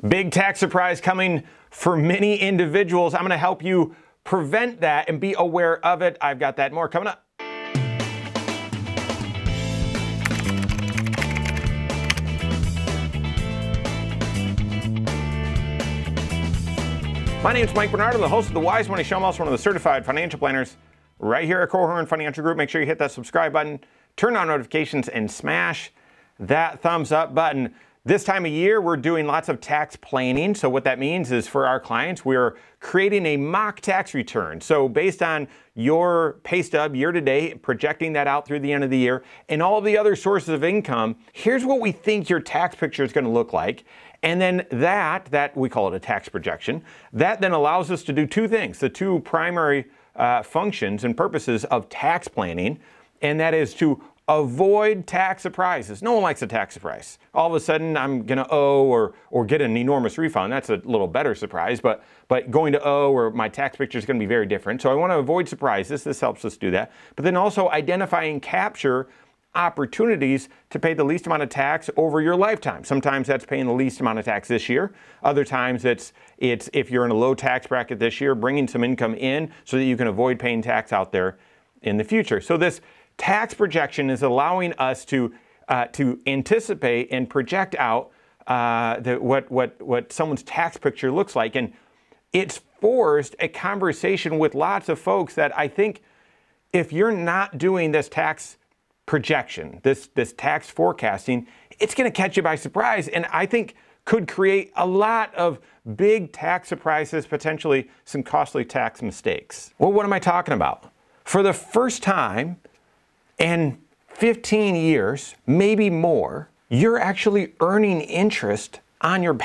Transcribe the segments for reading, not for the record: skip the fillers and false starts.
Big tax surprise coming for many individuals. I'm going to help you prevent that and be aware of it. I've got that and more coming up. My name is Mike Bernard. I'm the host of the Wise Money Show. I'm also one of the certified financial planners right here at Korhorn Financial Group. Make sure you hit that subscribe button, turn on notifications, and smash that thumbs up button. This time of year, we're doing lots of tax planning. So what that means is for our clients, we're creating a mock tax return. So based on your pay stub year to date, projecting that out through the end of the year, and all the other sources of income, here's what we think your tax picture is going to look like. And then that we call it a tax projection, that then allows us to do two things, the two primary functions and purposes of tax planning, and that is to avoid tax surprises. No one likes a tax surprise. All of a sudden, I'm going to owe or get an enormous refund. That's a little better surprise, but going to owe or my tax picture is going to be very different. So I want to avoid surprises. This helps us do that. But then also identify and capture opportunities to pay the least amount of tax over your lifetime. Sometimes that's paying the least amount of tax this year. Other times it's if you're in a low tax bracket this year, bringing some income in so that you can avoid paying tax out there in the future. So this tax projection is allowing us to anticipate and project out what someone's tax picture looks like. And it's forced a conversation with lots of folks that I think if you're not doing this tax projection, this tax forecasting, it's going to catch you by surprise, and I think could create a lot of big tax surprises, potentially some costly tax mistakes. Well, what am I talking about? For the first time in 15 years, maybe more, you're actually earning interest on your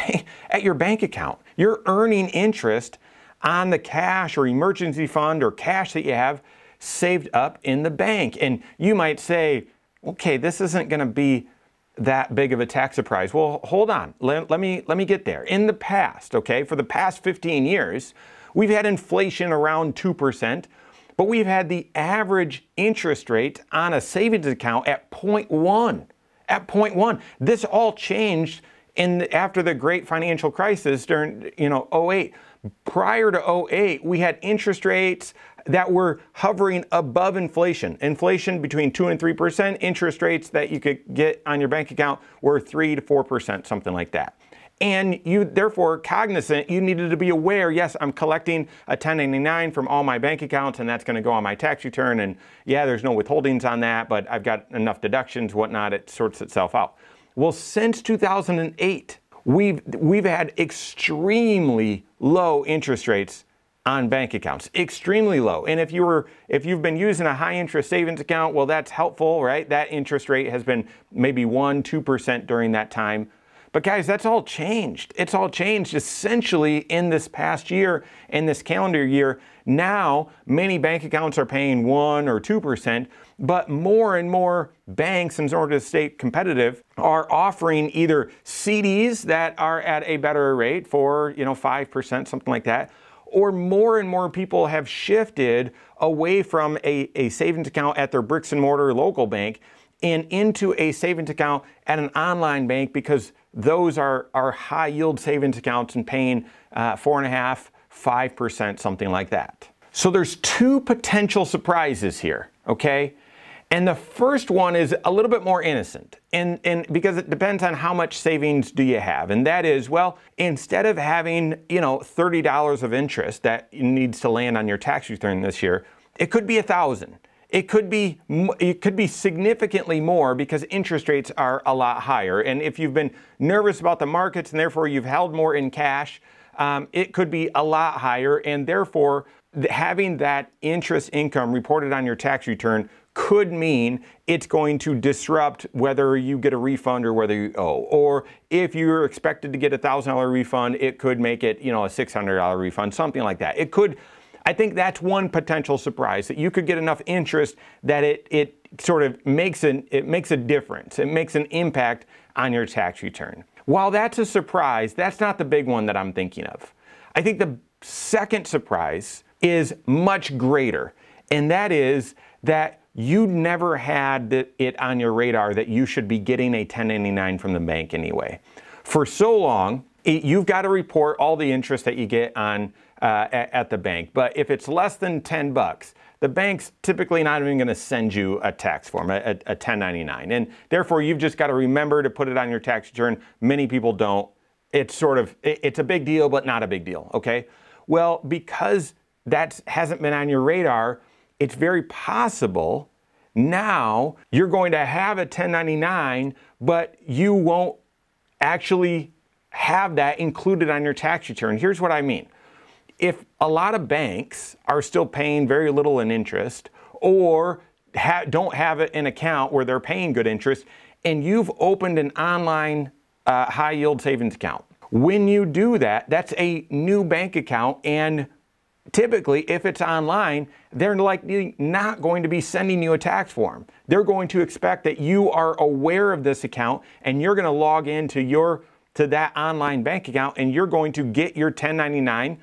at your bank account. You're earning interest on the cash or emergency fund or cash that you have saved up in the bank. And you might say, okay, this isn't going to be that big of a tax surprise. Well, hold on. Let me get there. In the past, okay, for the past 15 years, we've had inflation around 2%, but we've had the average interest rate on a savings account at 0.1. At 0.1. This all changed after the great financial crisis during, 08. Prior to 08, we had interest rates that were hovering above inflation. Inflation between 2 and 3%. Interest rates that you could get on your bank account were 3 to 4%, something like that. And you, therefore, cognizant, you needed to be aware, yes, I'm collecting a 1099 from all my bank accounts, and that's going to go on my tax return. And yeah, there's no withholdings on that, but I've got enough deductions, whatnot, it sorts itself out. Well, since 2008, we've had extremely low interest rates on bank accounts, extremely low. And if you've been using a high interest savings account, well, that's helpful, right? That interest rate has been maybe 1-2% during that time. But guys, that's all changed. It's all changed essentially in this past year, in this calendar year. Now, many bank accounts are paying 1 or 2%, but more and more banks, in order to stay competitive, are offering either CDs that are at a better rate for 5%, something like that, or more and more people have shifted away from a savings account at their bricks and mortar local bank and into a savings account at an online bank, because those are high yield savings accounts and paying 4.5%, 5%, something like that. So there's two potential surprises here, okay? And the first one is a little bit more innocent, and because it depends on how much savings do you have. And that is, well, instead of having, $30 of interest that needs to land on your tax return this year, it could be $1,000. It could be significantly more because interest rates are a lot higher. And if you've been nervous about the markets and therefore you've held more in cash, it could be a lot higher. And therefore, having that interest income reported on your tax return could mean it's going to disrupt whether you get a refund or whether you owe. Or if you're expected to get a $1,000 refund, it could make it, a $600 refund, something like that. It could. I think that's one potential surprise, that you could get enough interest that it sort of makes a difference. It makes an impact on your tax return. While that's a surprise, that's not the big one that I'm thinking of. I think the second surprise is much greater, and that is that you never had it on your radar that you should be getting a 1099 from the bank anyway. For so long, you've got to report all the interest that you get on at the bank. But if it's less than $10, the bank's typically not even going to send you a tax form, a 1099. And therefore, you've just got to remember to put it on your tax return. Many people don't. It's a big deal, but not a big deal, okay? Well, because that hasn't been on your radar, it's very possible now you're going to have a 1099, but you won't actually have that included on your tax return. Here's what I mean. If a lot of banks are still paying very little in interest, or don't have an account where they're paying good interest, and you've opened an online high yield savings account, when you do that, that's a new bank account, and typically, if it's online, they're likely not going to be sending you a tax form. They're going to expect that you are aware of this account, and you're going to log into that online bank account, and you're going to get your 1099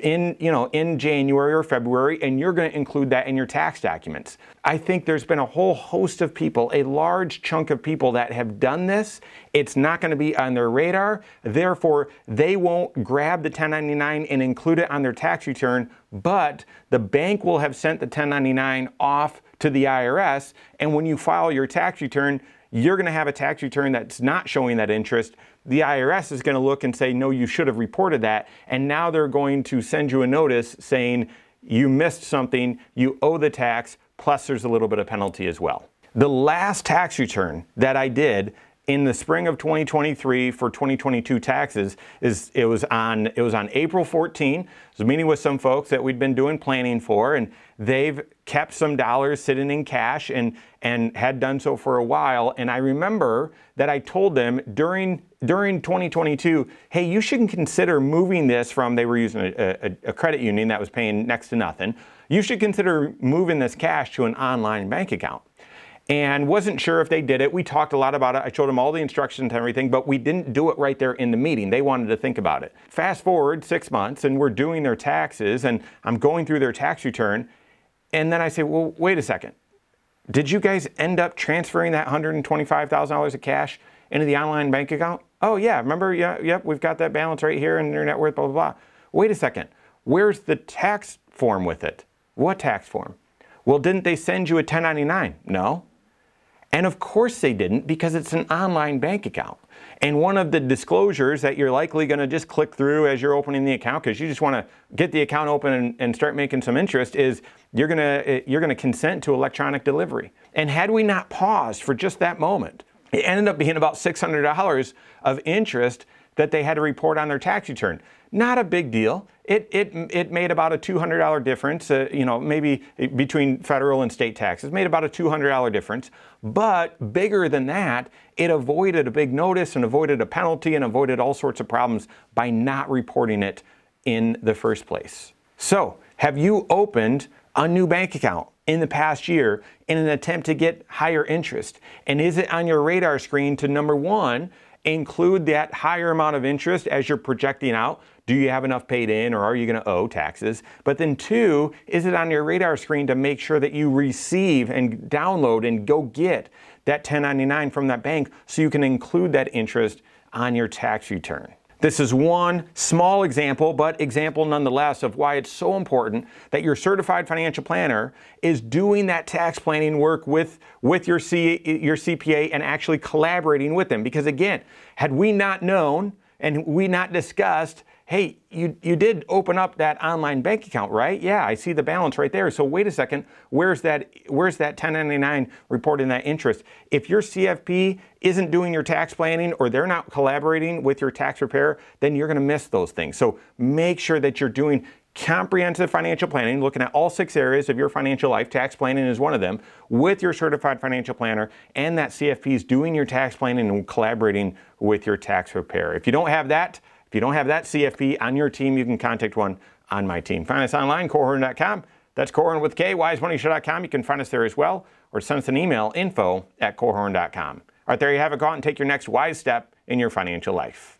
in January or February, and you're going to include that in your tax documents. I think there's been a whole host of people, a large chunk of people that have done this. It's not going to be on their radar. Therefore, they won't grab the 1099 and include it on their tax return, but the bank will have sent the 1099 off to the IRS, and when you file your tax return, you're going to have a tax return that's not showing that interest. The IRS is going to look and say, no, you should have reported that. And now they're going to send you a notice saying you missed something, you owe the tax, plus there's a little bit of penalty as well. The last tax return that I did in the spring of 2023 for 2022 taxes it was on April 14. I was meeting with some folks that we'd been doing planning for, and they've kept some dollars sitting in cash and had done so for a while. And I remember that I told them during 2022, hey, you should consider moving this from, they were using a credit union that was paying next to nothing. You should consider moving this cash to an online bank account. And wasn't sure if they did it. We talked a lot about it. I showed them all the instructions and everything, but we didn't do it right there in the meeting. They wanted to think about it. Fast forward 6 months, and we're doing their taxes, and I'm going through their tax return. And then I say, well, wait a second. Did you guys end up transferring that $125,000 of cash into the online bank account? Oh, yeah. Remember? Yeah, yep, we've got that balance right here, and your net worth, blah, blah, blah. Wait a second. Where's the tax form with it? What tax form? Well, didn't they send you a 1099? No. And of course they didn't, because it's an online bank account. And one of the disclosures that you're likely going to just click through as you're opening the account, because you just want to get the account open and start making some interest, is you're going to consent to electronic delivery. And had we not paused for just that moment, it ended up being about $600 of interest that they had to report on their tax return. Not a big deal. It made about a $200 difference, maybe between federal and state taxes, made about a $200 difference. But bigger than that, it avoided a big notice and avoided a penalty and avoided all sorts of problems by not reporting it in the first place. So, have you opened a new bank account in the past year in an attempt to get higher interest? And is it on your radar screen to, number one, include that higher amount of interest as you're projecting out? Do you have enough paid in, or are you going to owe taxes? But then two, is it on your radar screen to make sure that you receive and download and go get that 1099 from that bank so you can include that interest on your tax return? This is one small example, but example nonetheless, of why it's so important that your certified financial planner is doing that tax planning work with your CPA and actually collaborating with them. Because again, had we not known and we not discussed, hey, you did open up that online bank account, right? Yeah, I see the balance right there. So wait a second, where's that 1099 reporting that interest? If your CFP isn't doing your tax planning, or they're not collaborating with your tax preparer, then you're going to miss those things. So make sure that you're doing comprehensive financial planning, looking at all 6 areas of your financial life. Tax planning is one of them, with your certified financial planner, and that CFP is doing your tax planning and collaborating with your tax preparer. If you don't have that CFP on your team, you can contact one on my team. Find us online, Korhorn.com. That's Korhorn with K, wisemoneyshow.com. You can find us there as well, or send us an email, info@Korhorn.com. All right, there you have it. Go out and take your next wise step in your financial life.